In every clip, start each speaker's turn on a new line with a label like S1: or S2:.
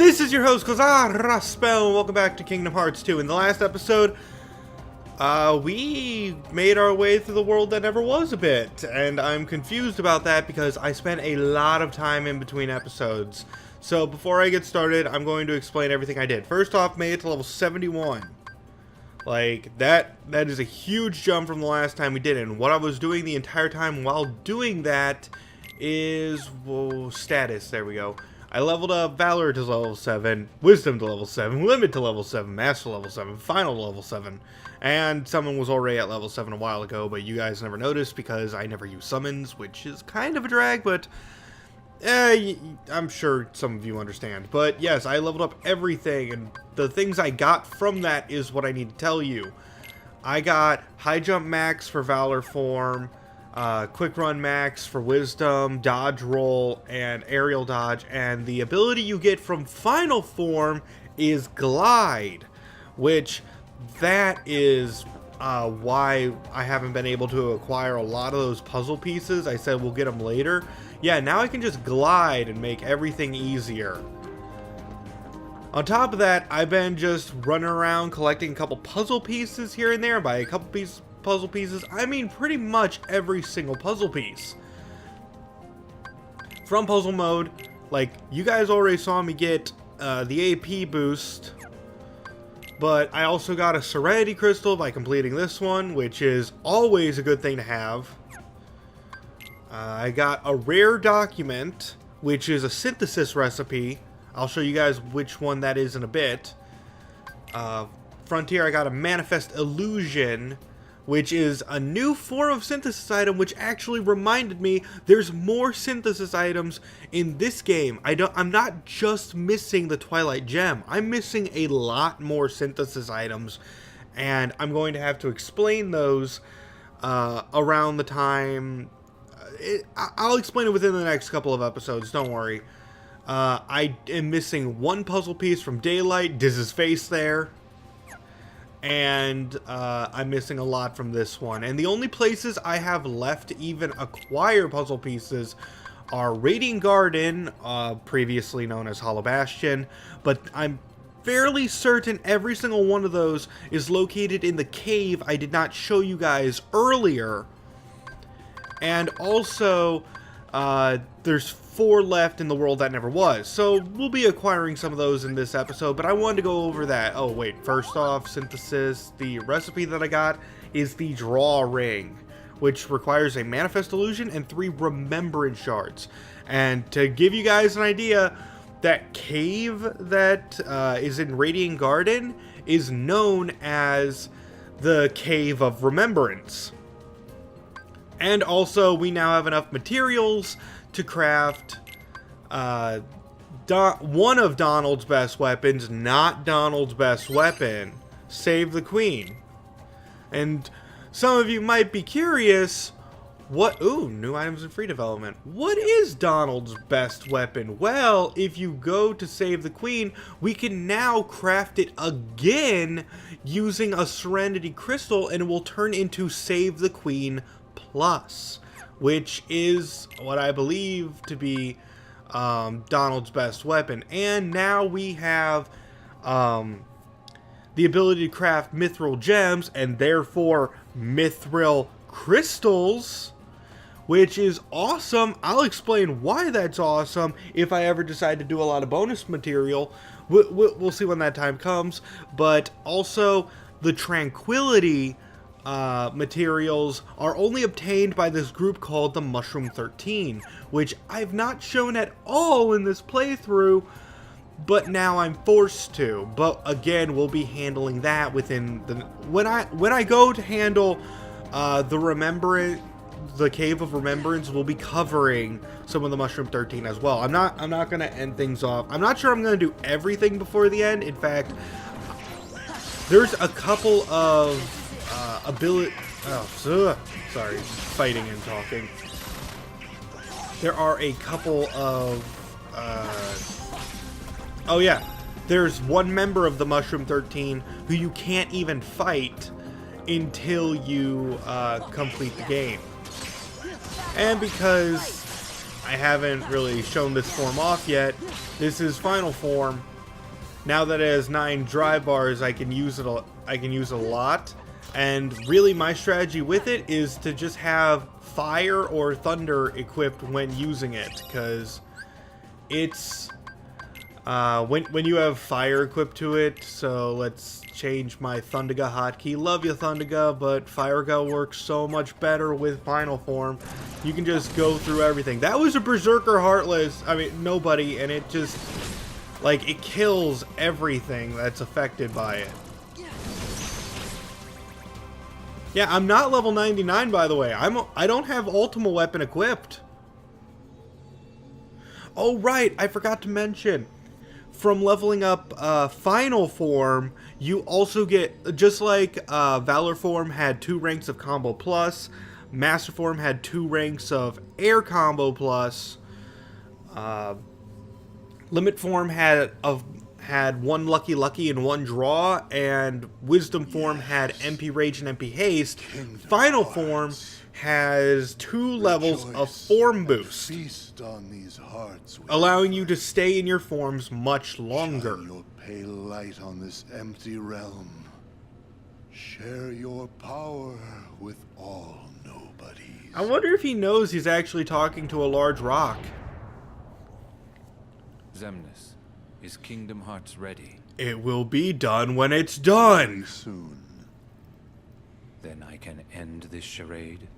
S1: This is your host, Raspel. Welcome back to Kingdom Hearts 2. In the last episode, we made our way through the world that never was a bit. And I'm confused about that because I spent a lot of time in between episodes. So before I get started, I'm going to explain everything I did. First off, made it to level 71. Like, that is a huge jump from the last time we did it. And what I was doing the entire time while doing that is, whoa, status. There we go. I leveled up Valor to level 7, Wisdom to level 7, Limit to level 7, Master to level 7, Final to level 7. And Summon was already at level 7 a while ago, but you guys never noticed because I never use summons, which is kind of a drag, but I'm sure some of you understand. But yes, I leveled up everything, and the things I got from that is what I need to tell you. I got High Jump Max for Valor form, Quick Run Max for Wisdom, Dodge Roll, and Aerial Dodge, and the ability you get from Final Form is Glide, which that is why I haven't been able to acquire a lot of those puzzle pieces. I said we'll get them later. Yeah, now I can just glide and make everything easier. On top of that, I've been just running around collecting a couple puzzle pieces here and there. By a couple puzzle pieces, I mean pretty much every single puzzle piece. From puzzle mode, like, you guys already saw me get the AP boost, but I also got a Serenity Crystal by completing this one, which is always a good thing to have. I got a Rare Document, which is a synthesis recipe. I'll show you guys which one that is in a bit. Frontier, I got a Manifest Illusion, which is a new form of synthesis item, which actually reminded me there's more synthesis items in this game. I'm not just missing the Twilight Gem. I'm missing a lot more synthesis items, and I'm going to have to explain those around the time. I'll explain it within the next couple of episodes, don't worry. I am missing one puzzle piece from Daylight, Diz's face there. And I'm missing a lot from this one. And the only places I have left to even acquire puzzle pieces are Radiant Garden, previously known as Hollow Bastion, but I'm fairly certain every single one of those is located in the cave I did not show you guys earlier. And also, there's 4 left in the world that never was. So we'll be acquiring some of those in this episode, but I wanted to go over that. Oh wait, first off, synthesis, the recipe that I got is the Draw Ring, which requires a Manifest Illusion and 3 Remembrance Shards. And to give you guys an idea, that cave that is in Radiant Garden is known as the Cave of Remembrance. And also, we now have enough materials to craft one of Donald's best weapons, not Donald's best weapon, Save the Queen. And some of you might be curious, new items in free development. What is Donald's best weapon? Well, if you go to Save the Queen, we can now craft it again using a Serenity Crystal, and it will turn into Save the Queen Plus, which is what I believe to be Donald's best weapon. And now we have the ability to craft Mithril Gems, and therefore Mithril Crystals, which is awesome. I'll explain why that's awesome if I ever decide to do a lot of bonus material. We'll see when that time comes. But also, the Tranquility materials are only obtained by this group called the Mushroom 13, which I've not shown at all in this playthrough, but now I'm forced to. But again, we'll be handling that within the when I go to handle the Cave of Remembrance, we'll be covering some of the Mushroom 13 as well. I'm not gonna end things off. I'm not sure I'm gonna do everything before the end. In fact, there's a couple of sorry, fighting and talking. There are a couple of there's one member of the Mushroom 13 who you can't even fight until you complete the game. And because I haven't really shown this form off yet. This is final form. Now that it has 9 dry bars, I can use it a lot. And really my strategy with it is to just have fire or thunder equipped when using it, because it's when you have fire equipped to it. So let's change my Thundaga hotkey. Love you, Thundaga, but Firega works so much better with final form. You can just go through everything. That was a Berserker Heartless. I mean, nobody, and it just, like, it kills everything that's affected by it. Yeah, I'm not level 99, by the way. I don't have Ultima Weapon equipped. Oh, right, I forgot to mention. From leveling up Final Form, you also get, just like Valor Form had 2 ranks of Combo Plus, Master Form had 2 ranks of Air Combo Plus, Limit Form had 1 Lucky and 1 Draw, and Wisdom Form had MP Rage and MP Haste. Final Form has 2 levels of Form Boost,
S2: Feast on these hearts,
S1: allowing you to stay in your forms much longer.
S2: shine your pale light on this empty realm. Share your power with all nobodies.
S1: I wonder if he knows he's actually talking to a large rock.
S3: Xemnas, is Kingdom Hearts ready?
S1: It will be done when it's done.
S2: Very soon.
S3: Then I can end this charade?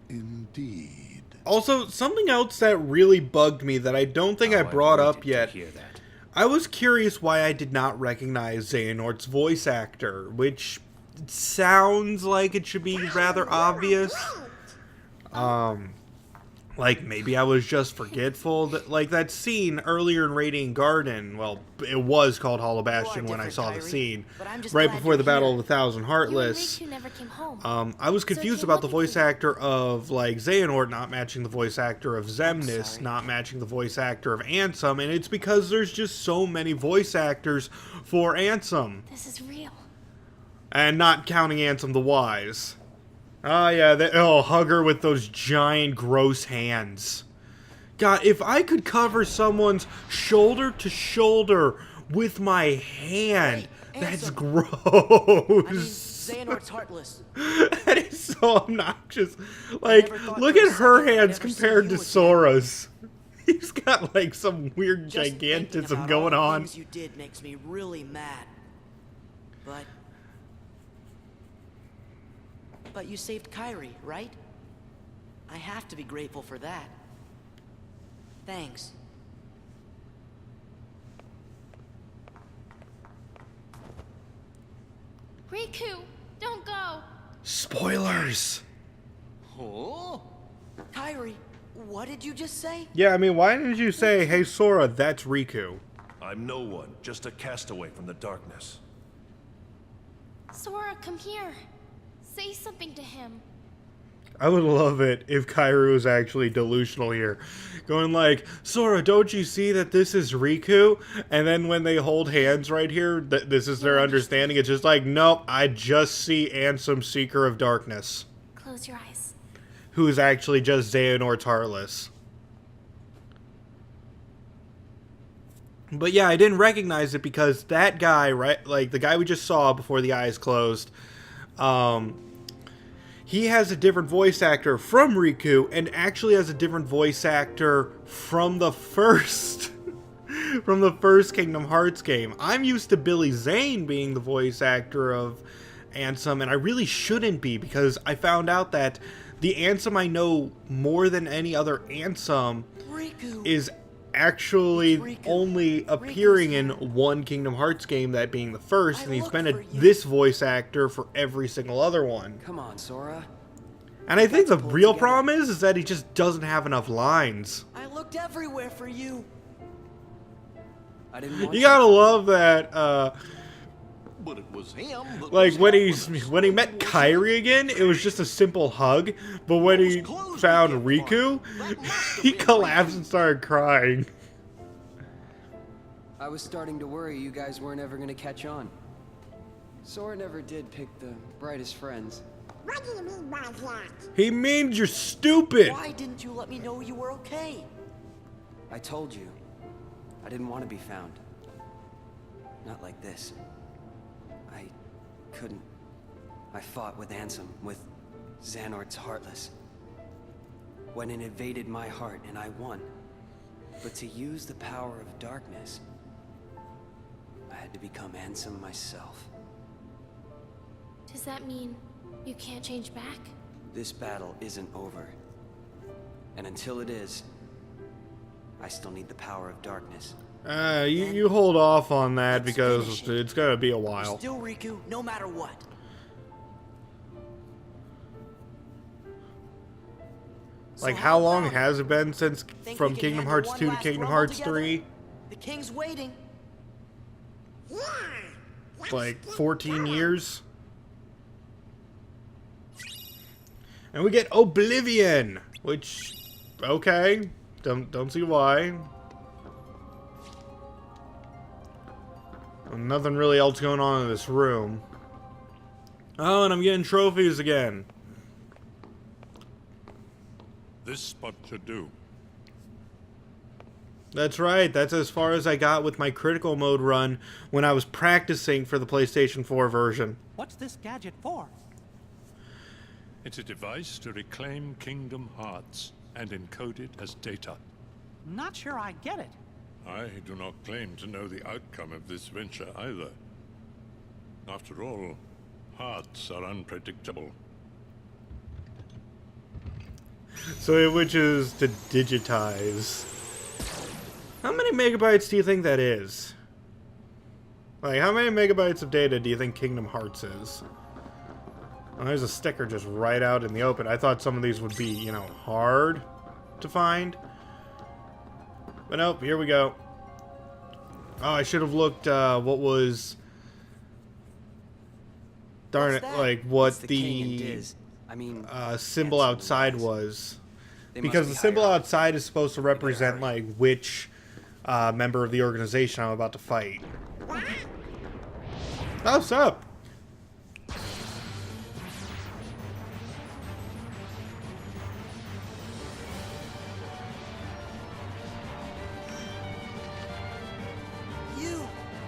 S2: Indeed.
S1: Also, something else that really bugged me that I don't think I brought up yet. I was curious why I did not recognize Xehanort's voice actor, which sounds like it should be rather obvious. Like, maybe I was just forgetful. Like, that scene earlier in Radiant Garden, well, it was called Hollow Bastion when I saw the scene, right before the Battle of the Thousand Heartless. I was confused about the voice actor of, like, Xehanort not matching the voice actor of Xemnas, not matching the voice actor of Ansem, and it's because there's just so many voice actors for Ansem.
S4: This is real.
S1: And not counting Ansem the Wise. Oh, yeah, oh, hug her with those giant, gross hands. God, if I could cover someone's shoulder to shoulder with my hand,
S5: hey,
S1: that's
S5: Ansem.
S1: gross.
S5: I mean, Xehanort's heartless.
S1: That is so obnoxious. Like, look at her hands compared to Sora's. He's got, like, some weird
S5: Just thinking
S1: gigantism
S5: about all
S1: going
S5: the
S1: on.
S5: things you did makes me really mad. But you saved Kairi, right? I have to be grateful for that. Thanks.
S4: Riku, don't go.
S1: Spoilers.
S5: Oh? Kairi, what did you just say?
S1: Yeah, I mean, why didn't you say, hey, Sora, that's Riku?
S6: I'm no one, just a castaway from the darkness.
S4: Sora, come here. Say something to him.
S1: I would love it if Kairi was actually delusional here. Going like, Sora, don't you see that this is Riku? And then when they hold hands right here, this is their understanding. It's just like, nope, I just see Ansem, Seeker of Darkness.
S4: Close your eyes.
S1: Who is actually just Xehanort's Heartless. But yeah, I didn't recognize it because that guy, right, like the guy we just saw before the eyes closed, he has a different voice actor from Riku, and actually has a different voice actor from the first Kingdom Hearts game. I'm used to Billy Zane being the voice actor of Ansem, and I really shouldn't be, because I found out that the Ansem I know more than any other Ansem
S5: Riku.
S1: is actually only appearing in one Kingdom Hearts game, that being the first, and he's been this voice actor for every single other one.
S5: Come on, Sora.
S1: And I think the real problem is that he just doesn't have enough lines.
S5: I looked everywhere for you. I didn't want
S1: You gotta love that,
S6: But it was him.
S1: like when he met Kairi again, it was just a simple hug, but when he found Riku, he collapsed and started crying.
S7: I was starting to worry you guys weren't ever gonna catch on. Sora never did pick the brightest friends. What do you mean by that?
S1: He means you're stupid.
S5: Why didn't you let me know you were okay?
S8: I told you. I didn't want to be found. Not like this. I couldn't. I fought with Ansem, with Xenor's Heartless. When it invaded my heart and I won. But to use the power of darkness, I had to become Ansem myself.
S4: Does that mean you can't change back?
S8: This battle isn't over. And until it is, I still need the power of darkness.
S1: You hold off on that because it's gonna be a while.
S5: Still Riku, no matter what.
S1: Like,
S5: So
S1: how long
S5: about it?
S1: has it been since
S5: Think
S1: from
S5: we can
S1: Kingdom
S5: handle
S1: Hearts
S5: one
S1: 2 to
S5: last
S1: Kingdom
S5: rumble
S1: Hearts
S5: together?
S1: 3?
S5: The king's waiting.
S7: Yeah.
S1: Like 14 years? And we get Oblivion, which, okay, don't see why. Nothing really else going on in this room. Oh, and I'm getting trophies again.
S9: This spot should do.
S1: That's right, that's as far as I got with my critical mode run when I was practicing for the PlayStation 4 version.
S10: What's this gadget for?
S9: It's a device to reclaim Kingdom Hearts and encode it as data.
S10: Not sure I get it.
S9: I do not claim to know the outcome of this venture either. After all, hearts are unpredictable.
S1: So it wishes to digitize. How many megabytes do you think that is? Like, how many megabytes of data do you think Kingdom Hearts is? Oh, there's a sticker just right out in the open. I thought some of these would be, you know, hard to find. But nope, here we go. Oh, I should have looked, what was... Darn it, like, what
S8: It's the king and
S1: the
S8: Diz. I mean,
S1: symbol
S8: Ansem
S1: outside
S8: Diz.
S1: was.
S8: They
S1: Because
S8: must
S1: the
S8: be
S1: symbol
S8: higher up.
S1: outside is supposed to represent, like, which member of the organization I'm about to fight. Oh, what's up?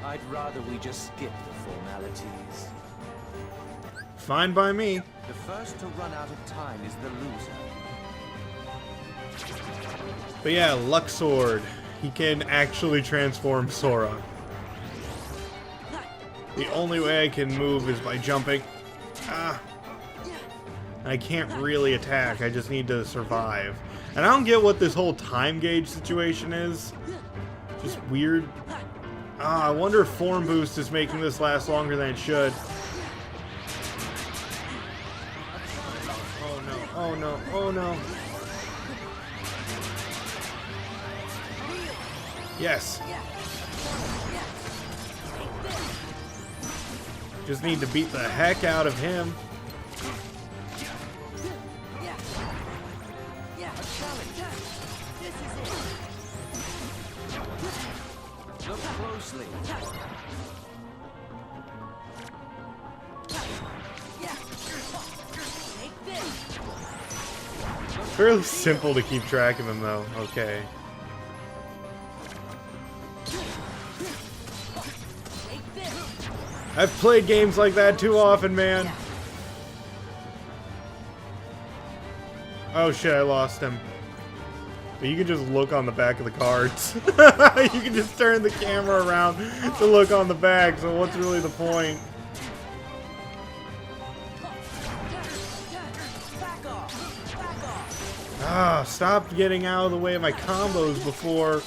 S3: I'd rather we just skip the formalities.
S1: Fine by me.
S3: The first to run out of time is the loser.
S1: But yeah, Luxord. He can actually transform Sora. The only way I can move is by jumping. Ah. I can't really attack, I just need to survive. And I don't get what this whole time gauge situation is. Just weird. Ah, I wonder if form boost is making this last longer than it should. Oh no, oh no, oh no. Yes. Just need to beat the heck out of him.
S3: Look closely.
S1: Fairly simple to keep track of him though. Okay. I've played games like that too often, man. Oh shit, I lost him. But you can just look on the back of the cards. You can just turn the camera around to look on the back, so what's really the point? Ah, stop getting out of the way of my combos before.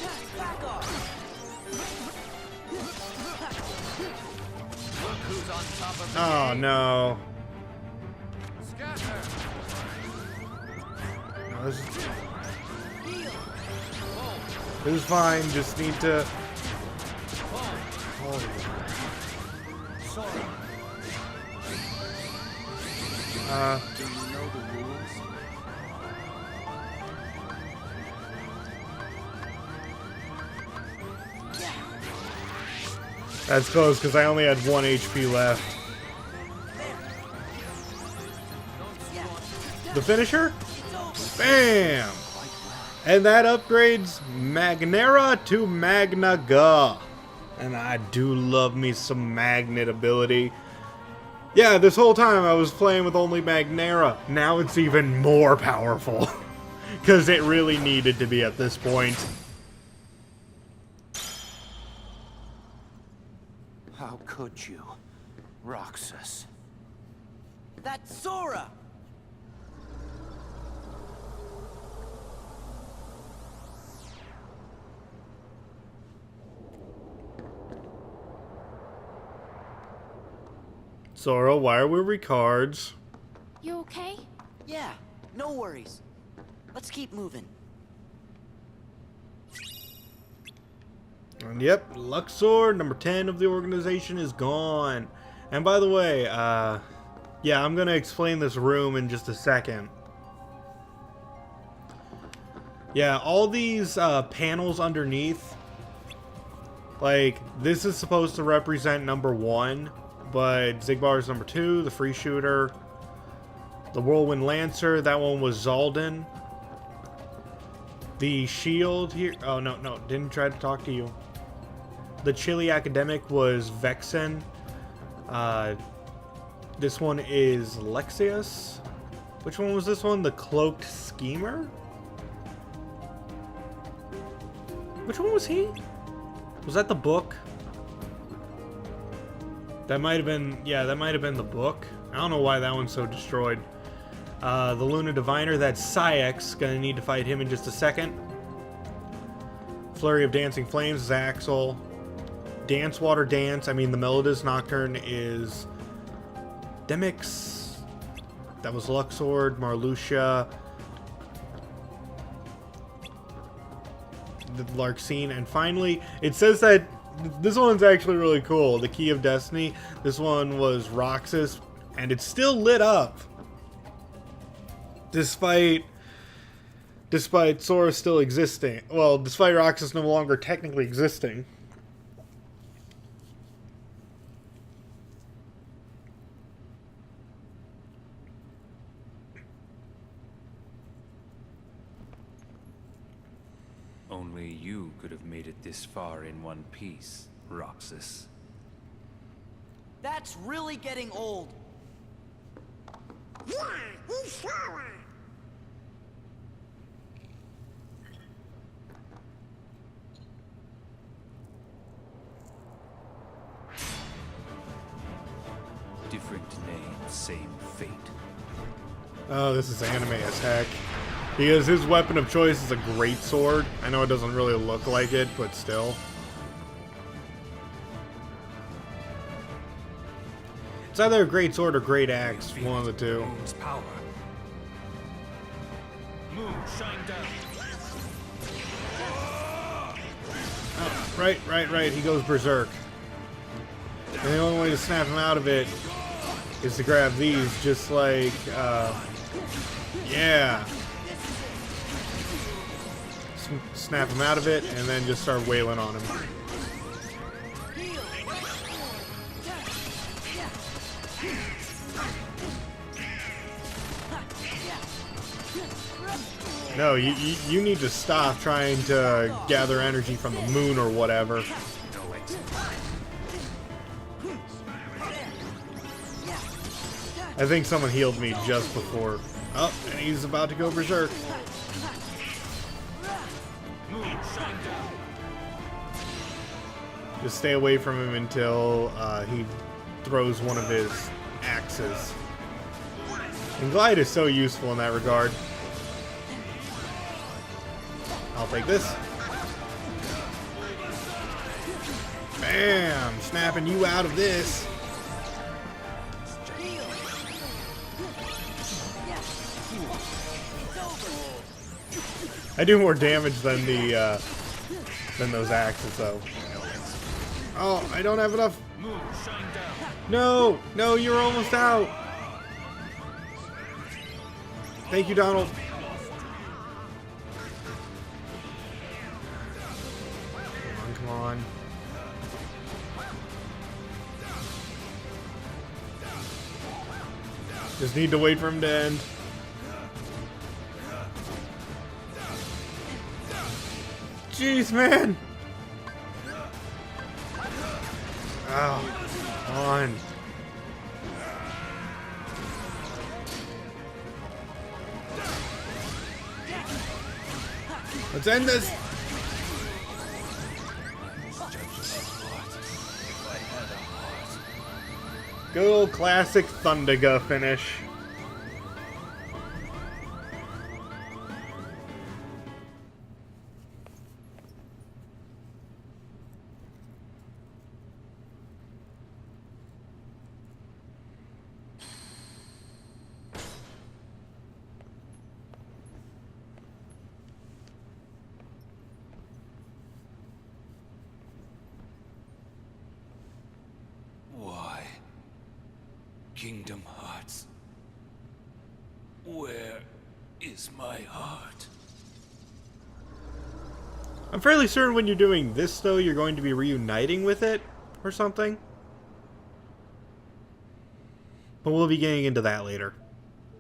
S1: Oh no. No, this is fine, just need to... Oh.
S3: Do you know the rules?
S1: That's close, because I only had 1 HP left. the finisher. Bam! And that upgrades Magnera to Magnaga. And I do love me some magnet ability. Yeah, this whole time I was playing with only Magnera. Now it's even more powerful. Because it really needed to be at this point.
S3: How could you, Roxas?
S5: That's Sora!
S1: Sora, why are we recards?
S4: You okay?
S5: Yeah, no worries. Let's keep moving.
S1: And yep, Luxord, number 10 of the organization, is gone. And by the way, yeah, I'm gonna explain this room in just a second. Yeah, all these panels underneath, like, this is supposed to represent number 1, but Xigbar is number 2, the free shooter. The Whirlwind Lancer, that one was Zaldin. The shield here, oh no, didn't try to talk to you. The Chili Academic was Vexen. This one is Lexius. Which one was this one? The Cloaked Schemer? Which one was he? Was that the book? That might have been, yeah, that might have been the book. I don't know why that one's so destroyed. The Luna Diviner, that's Saix. Gonna need to fight him in just a second. Flurry of Dancing Flames is Axel. Dance Water Dance, I mean the Melodist Nocturne is Demix. That was Luxord, Marluxia. The Larxene, and finally, it says that this one's actually really cool. The Key of Destiny. This one was Roxas, and it's still lit up. Despite Sora still existing. Well, despite Roxas no longer technically existing.
S3: Only you could have made it this far in one piece, Roxas.
S5: That's really getting old.
S7: Yeah, he's Sora.
S3: Different name, same fate.
S1: Oh, this is anime as heck. Because his weapon of choice is a great sword. I know it doesn't really look like it, but still. It's either a great sword or great axe, one of the two.
S6: Moon's power. Moon, shine down.
S1: Oh, right. He goes berserk. And the only way to snap him out of it is to grab these, just like, yeah. Snap him out of it, and then just start wailing on him. No, you need to stop trying to gather energy from the moon or whatever. I think someone healed me just before. Oh, and he's about to go berserk. Just stay away from him until he throws one of his axes. And Glide is so useful in that regard. I'll take this. Bam! Snapping you out of this. I do more damage than the than those axes, though. Oh, I don't have enough. No, you're almost out. Thank you, Donald. Come on. Just need to wait for him to end. Jeez, man. Oh, come on. Let's end this. Good old classic Thundaga finish.
S3: Why? Kingdom Hearts. Where is my heart?
S1: I'm fairly certain when you're doing this, though, you're going to be reuniting with it or something. But we'll be getting into that later,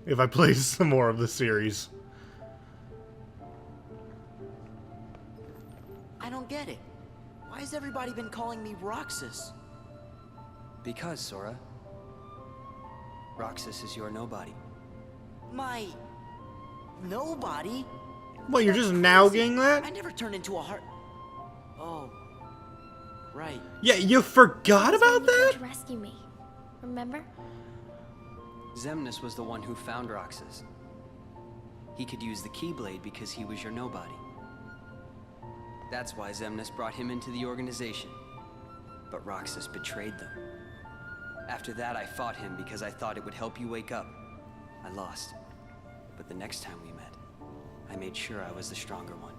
S1: if I play some more of the series.
S5: I don't get it. Why has everybody been calling me Roxas?
S8: Because, Sora, Roxas is your nobody.
S5: My... nobody?
S1: What, you're just now getting that?
S5: I never turned into a heart... Oh. Right.
S1: Yeah, you forgot about
S4: You
S1: that?
S4: came to rescue me. Remember?
S8: Xemnas was the one who found Roxas. He could use the Keyblade because he was your nobody. That's why Xemnas brought him into the organization. But Roxas betrayed them. After that, I fought him because I thought it would help you wake up. I lost. But the next time we met, I made sure I was the stronger one.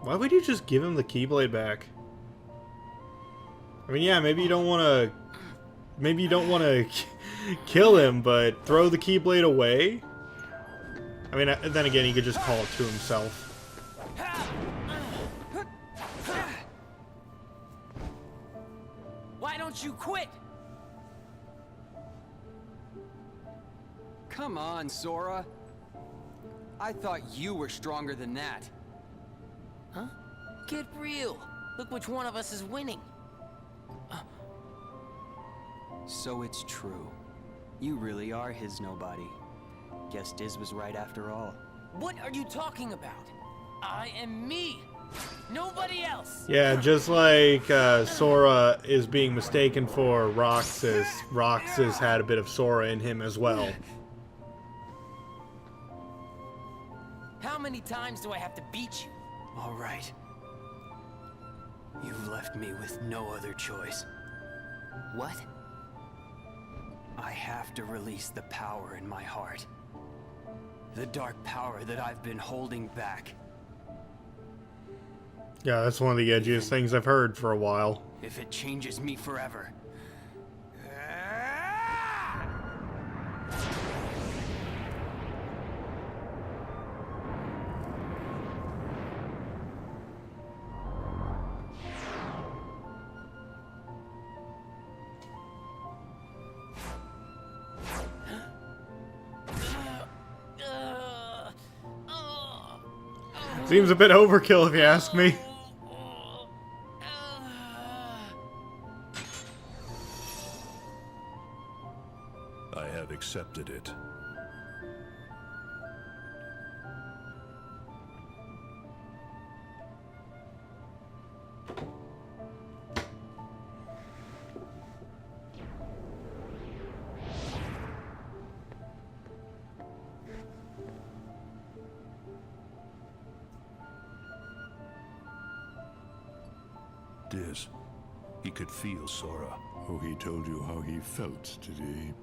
S1: Why would you just give him the Keyblade back? I mean, yeah, maybe you don't want to... Maybe you don't want to kill him, but throw the Keyblade away? I mean, then again, he could just call it to himself.
S5: Why don't you quit?
S8: Come on, Sora. I thought you were stronger than that.
S5: Huh? Get real. Look which one of us is winning.
S8: So it's true. You really are his nobody. Guess Diz was right after all.
S5: What are you talking about? I am me. Nobody else.
S1: Yeah, just like Sora is being mistaken for Roxas, Roxas had a bit of Sora in him as well.
S5: How many times do I have to beat you?
S8: All right. You've left me with no other choice.
S5: What?
S8: I have to release the power in my heart. The dark power that I've been holding back.
S1: Yeah, that's one of the edgiest things I've heard for a while.
S8: If it changes me forever.
S1: Seems a bit overkill if you ask me.
S6: I have accepted it. Diz, he could feel Sora.
S9: Oh, he told you how he felt, did he?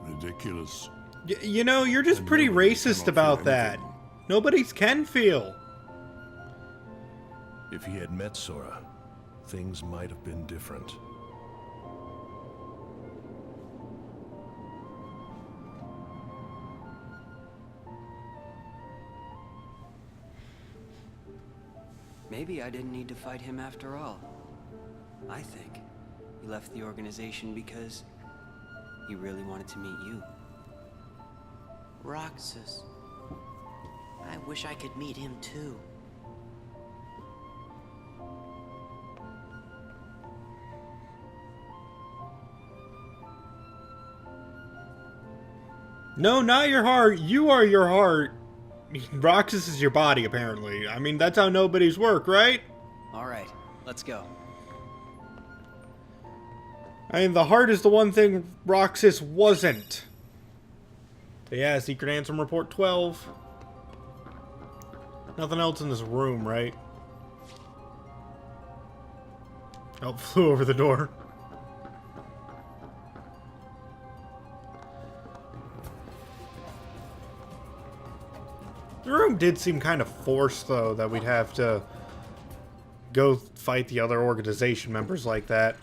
S9: Ridiculous.
S1: You know, you're just pretty racist about that. Nobody's can feel.
S6: If he had met Sora, things might have been different.
S8: Maybe I didn't need to fight him after all. I think he left the organization because he really wanted to meet you.
S5: Roxas. I wish I could meet him too.
S1: No, not your heart. You are your heart. Roxas is your body, apparently. I mean, that's how nobodies work, right?
S8: All right, let's go.
S1: I mean, the heart is the one thing Roxas wasn't. But yeah, Secret Ansem Report 12. Nothing else in this room, right? Oh, flew over the door. The room did seem kind of forced, though, that we'd have to go fight the other organization members like that.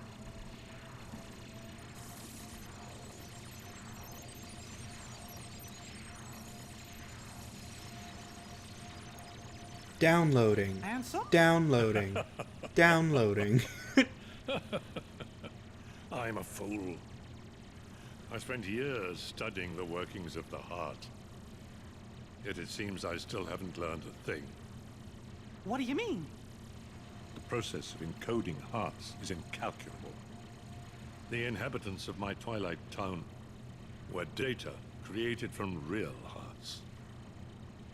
S1: Downloading.
S10: Handsome?
S1: Downloading. Downloading.
S9: I'm a fool. I spent years studying the workings of the heart. Yet it seems I still haven't learned a thing.
S10: What do you mean?
S9: The process of encoding hearts is incalculable. The inhabitants of my Twilight town were data created from real hearts.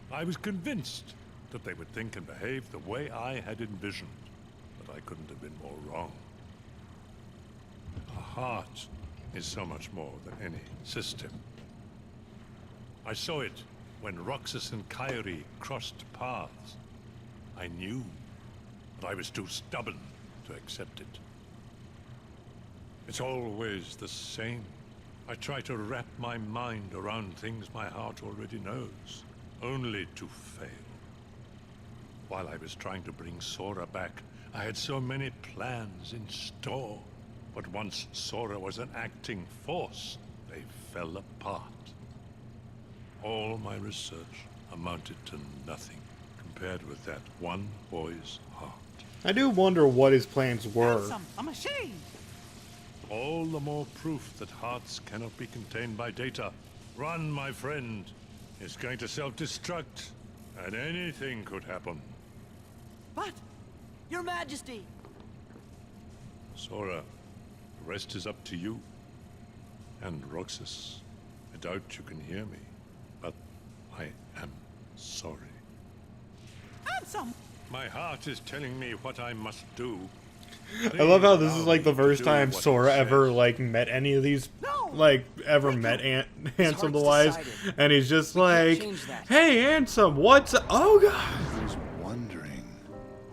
S9: I was convinced that they would think and behave the way I had envisioned, but I couldn't have been more wrong. A heart is so much more than any system. I saw it when Roxas and Kairi crossed paths. I knew, but I was too stubborn to accept it. It's always the same. I try to wrap my mind around things my heart already knows, only to fail. While I was trying to bring Sora back, I had so many plans in store. But once Sora was an acting force, they fell apart. All my research amounted to nothing compared with that one boy's heart.
S1: I do wonder what his plans were.
S10: Handsome, a machine!
S9: All the more proof that hearts cannot be contained by data. Run, my friend. It's going to self-destruct, and anything could happen.
S5: But, Your Majesty!
S9: Sora, the rest is up to you. And Roxas, I doubt you can hear me, but I am sorry.
S10: Handsome!
S9: My heart is telling me what I must do.
S1: I love how this is like the first time Sora ever like met any of these, like ever met Handsome the Wise, and he's just like, "Hey, Handsome, what's up?" Oh God!
S2: I was wondering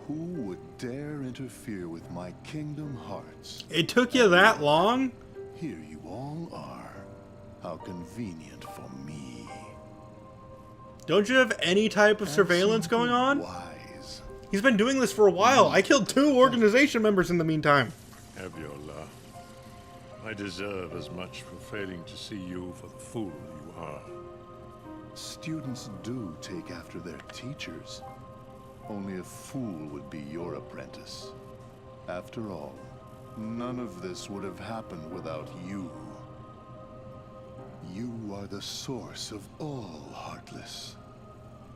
S2: who would dare interfere with my kingdom hearts.
S1: It took you that long?
S2: Here you all are. How convenient for me.
S1: Don't you have any type of surveillance going on?
S2: Wise.
S1: He's been doing this for a while. I killed 2 organization members in the meantime.
S9: Have your laugh. I deserve as much for failing to see you for the fool you are.
S2: Students do take after their teachers. Only a fool would be your apprentice. After all, none of this would have happened without you. You are the source of all Heartless.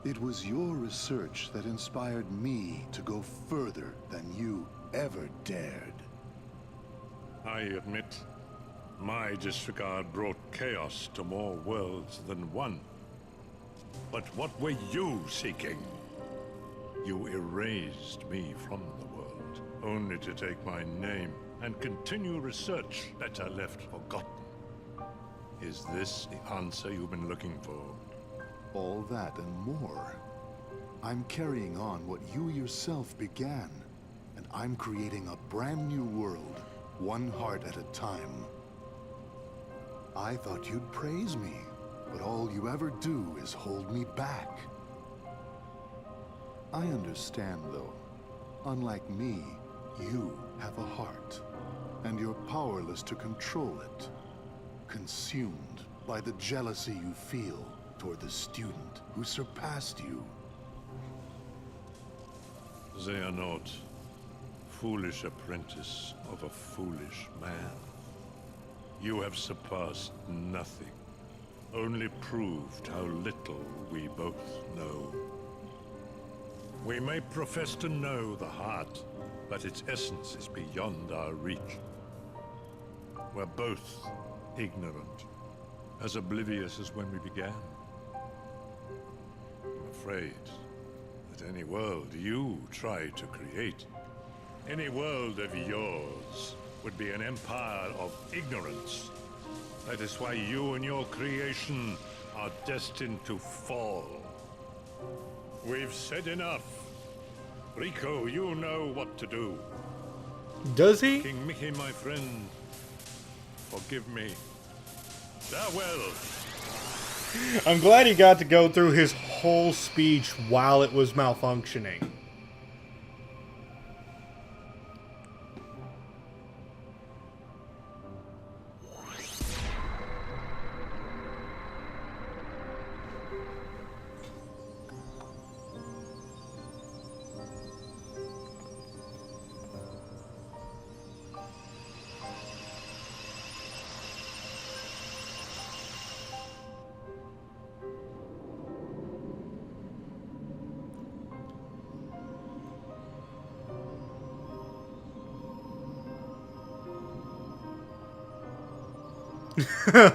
S2: It was your research that inspired me to go further than you ever dared.
S9: I admit, my disregard brought chaos to more worlds than one. But what were you seeking? You erased me from the world, only to take my name and continue research better left forgotten. Is this the answer you've been looking for?
S2: All that and more. I'm carrying on what you yourself began, and I'm creating a brand new world, one heart at a time. I thought you'd praise me, but all you ever do is hold me back. I understand, though. Unlike me, you have a heart, and you're powerless to control it. Consumed by the jealousy you feel toward the student who surpassed you.
S9: Xehanort, foolish apprentice of a foolish man. You have surpassed nothing, only proved how little we both know. We may profess to know the heart, but its essence is beyond our reach. We're both ignorant, as oblivious as when we began. I'm afraid that any world you try to create, any world of yours, would be an empire of ignorance. That is why you and your creation are destined to fall. We've said enough. Rico, you know what to do.
S1: Does he?
S9: King Mickey, my friend, forgive me. Farewell.
S1: I'm glad he got to go through his whole speech while it was malfunctioning.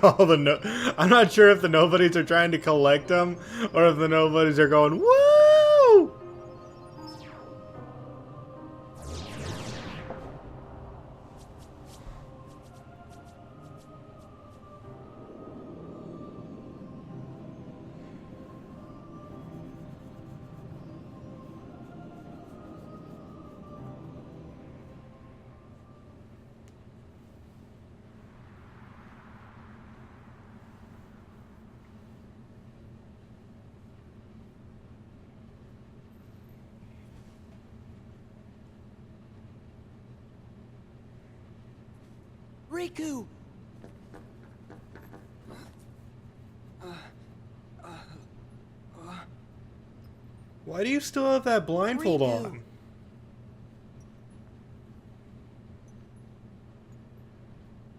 S1: All the I'm not sure if the nobodies are trying to collect them or if the nobodies are going, woo!
S5: Riku!
S1: Why do you still have that blindfold
S5: Riku.
S1: on?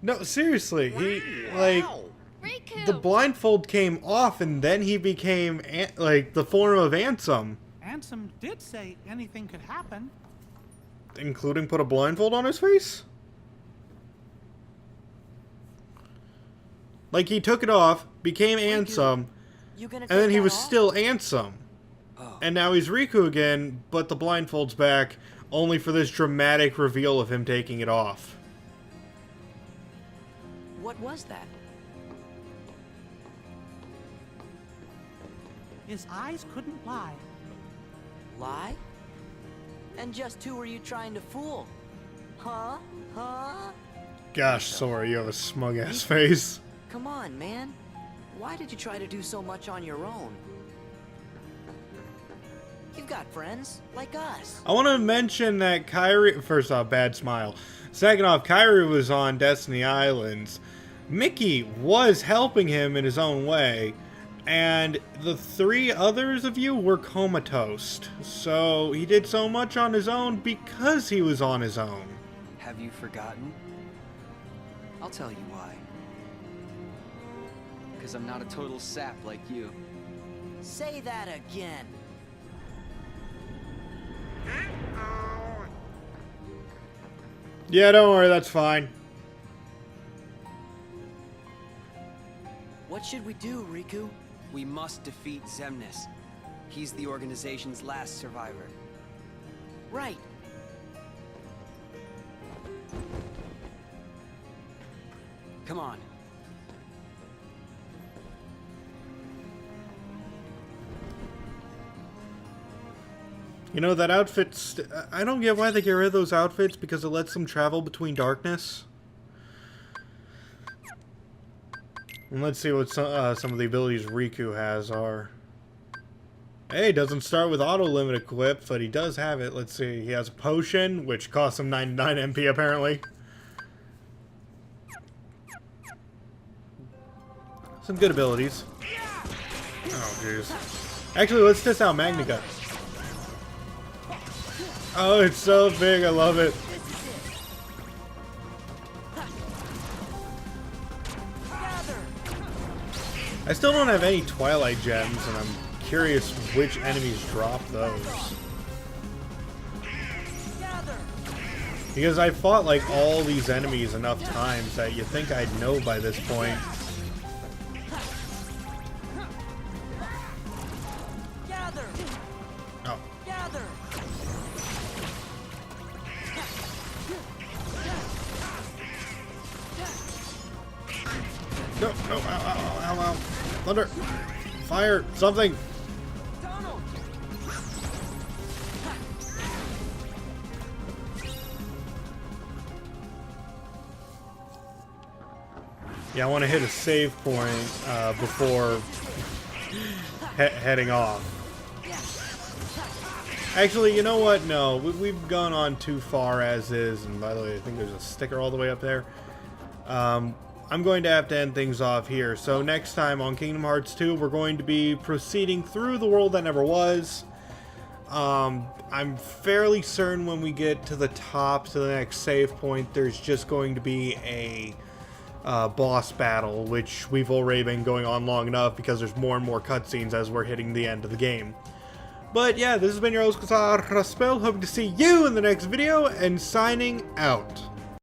S1: No, seriously, he, like,
S4: Riku!
S1: the blindfold came off and then he became, like, the form of Ansem.
S10: Ansem did say anything could happen.
S1: Including put a blindfold on his face? Like, he took it off, became Ansem,
S5: You gonna
S1: and then
S5: take
S1: he
S5: that
S1: was
S5: off?
S1: still Ansem.
S8: Oh.
S1: And now he's Riku again, but the blindfold's back, only for this dramatic reveal of him taking it off.
S5: What was that?
S10: His eyes couldn't lie.
S5: Lie? And just who were you trying to fool? Huh? Huh?
S1: Gosh, Sora, you have a smug-ass face.
S5: Come on, man. Why did you try to do so much on your own? You've got friends, like us.
S1: I want to mention that Kairi... First off, bad smile. Second off, Kairi was on Destiny Islands. Mickey was helping him in his own way. And the three others of you were comatose. So he did so much on his own because he was on his own.
S8: Have you forgotten? I'll tell you why. Because I'm not a total sap like you.
S5: Say that again.
S7: Uh-oh.
S1: Yeah, don't worry, that's fine.
S5: What should we do, Riku?
S8: We must defeat Xemnas. He's the organization's last survivor.
S5: Right.
S8: Come on.
S1: You know, that outfit's... I don't get why they get rid of those outfits, because it lets them travel between darkness. And let's see what some of the abilities Riku has are. Hey, doesn't start with auto limit equipped, but he does have it. Let's see. He has a potion, which costs him 99 MP apparently. Some good abilities. Oh, jeez. Actually, let's test out Magnica. Oh, it's so big. I love it. I still don't have any Twilight Gems, and I'm curious which enemies drop those. Because I fought like all these enemies enough times that you'd think I'd know by this point. Oh. No, no, ow, ow, ow, ow. Thunder! Fire! Something! Yeah, I want to hit a save point before heading off. Actually, you know what? No, we've gone on too far as is. And by the way, I think there's a sticker all the way up there. I'm going to have to end things off here. So next time on Kingdom Hearts 2, we're going to be proceeding through the world that never was. I'm fairly certain when we get to the top, to the next save point, there's just going to be a boss battle, which we've already been going on long enough because there's more and more cutscenes as we're hitting the end of the game. But yeah, this has been your host, Raspel, hoping to see you in the next video, and signing out.